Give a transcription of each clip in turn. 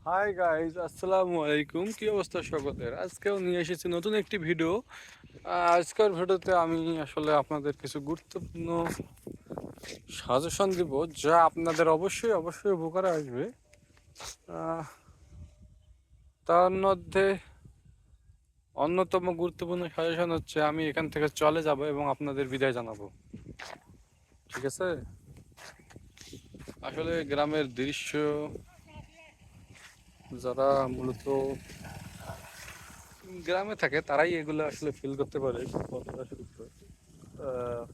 Hi guys, আসসালামু আলাইকুম। কি অবস্থা সকলের? আজকেও নিয়ে এসেছি নতুন একটি ভিডিও। আজকের ভিডিওতে আমি আসলে আপনাদের কিছু গুরুত্বপূর্ণ সাজেশন দিব, যা আপনাদের অবশ্যই অবশ্যই উপকারে আসবে। আহ, তার মধ্যে অন্যতম গুরুত্বপূর্ণ সাজেশন হচ্ছে আমি এখান থেকে চলে যাব এবং আপনাদের বিদায় জানাবো। ঠিক আছে? আসলে গ্রামের দৃশ্য যারা মূলত গ্রামে থাকে তারাই এগুলো আসলে ফিল করতে পারে কতটা সুন্দর। আহ,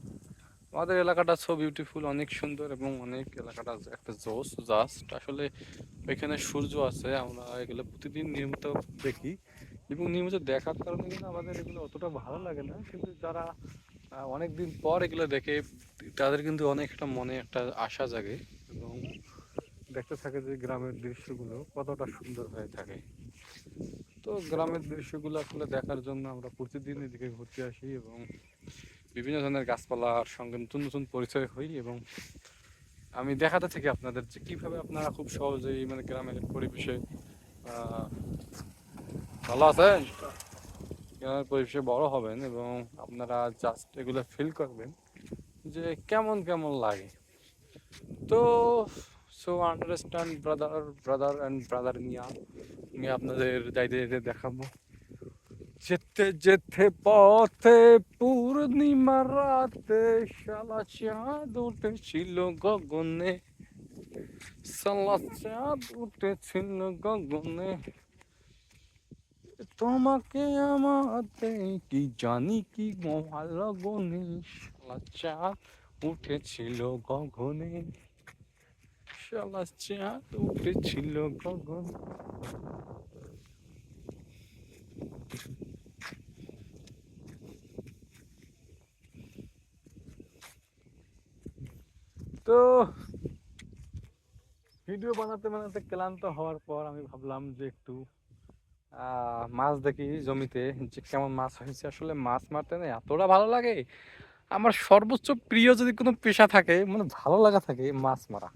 আমাদের এলাকাটা সো বিউটিফুল, অনেক সুন্দর এবং অনেক এলাকাটা একটা জোস জাস্ট আসলে এখানে সূর্য আছে। আমরা এগুলো প্রতিদিন নিয়মিত দেখি এবং নিয়মিত দেখার কারণে কিন্তু আমাদের এগুলো অতটা ভালো লাগে না, কিন্তু যারা অনেক দিন পর এগুলো দেখে তাদের কিন্তু অনেক একটা মনে একটা আশা জাগে এবং দেখতে থাকে যে গ্রামের দৃশ্যগুলো কতটা সুন্দর হয়ে থাকে। তো গ্রামের দৃশ্যগুলো আসলে দেখার জন্য আমরা প্রতিদিন এদিকে ঘুরতে আসি এবং বিভিন্ন ধরনের গাছপালার সঙ্গে নতুন নতুন পরিচয় হই এবং আমি দেখাতে থাকি আপনাদের যে কীভাবে আপনারা খুব সহজেই মানে গ্রামের পরিবেশে আহ, ভালো আছেন, গ্রামের পরিবেশে বড় হবেন এবং আপনারা জাস্ট এগুলো ফিল করবেন যে কেমন কেমন লাগে। তো so understand brother brother and brother মিয়া, আমি আপনাদের যাইতে যেতে দেখাবো। যেতে যেতে পথে পূর্ণিমা রাতে শালা চাঁদ উঠেছিল গগনে, শালা চাঁদ উঠেছিল গগনে, তোমাকে আমাতে কি জানি কি ভালো গনে, শালা চাঁদ উঠেছিল গগনে, শালা চাঁদ উঠেছিল গগনে। তো ভিডিও বানাতে বানাতে ক্লান্ত হওয়ার পর আমি ভাবলাম যে একটু মাছ দেখি জমিতে যে কেমন মাছ হয়েছে। আসলে মাছ মারতে না এতটা ভালো লাগে। আমার সর্বোচ্চ প্রিয় যদি কোনো পেশা থাকে, মানে ভালো লাগা থাকে, মাছ মারা।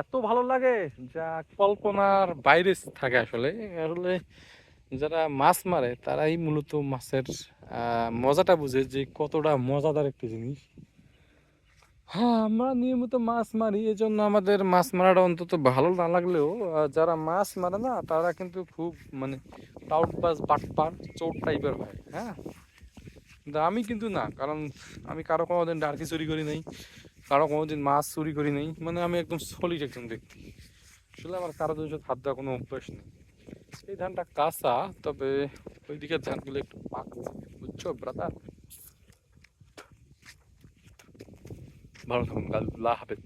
এত ভালো লাগে যা কল্পনার বাইরে থাকে। আসলে আসলে যারা মাছ মারে তারাই মূলত মাছের মজাটা বুঝে যে কতটা মজাদার একটি জিনিস। হ্যাঁ, আমরা নিয়মিত মাছ মারি, এজন্য আমাদের মাছ মারাটা অন্তত ভালো না লাগলেও যারা মাছ মারে না তারা কিন্তু খুব মানে টাউটবাজ বাটপার চোর টাইপের হয়। হ্যাঁ, কিন্তু আমি কিন্তু না, কারণ আমি কারো কোনোদিন ডারকি চুরি করি নাই, কারো কোনোদিন মাছ চুরি করি নাই, মানে আমি একদম সলিড একজন ব্যক্তি। আসলে আমার কারো জিনিস হাত দেওয়া কোনো অভ্যাস নেই। এই ধানটা কাঁচা, তবে ওই দিকের ধানগুলো একটু পাকছে, বুঝছো ব্রাদার? ভালো থাকুন, আল্লাহ হাফেজ।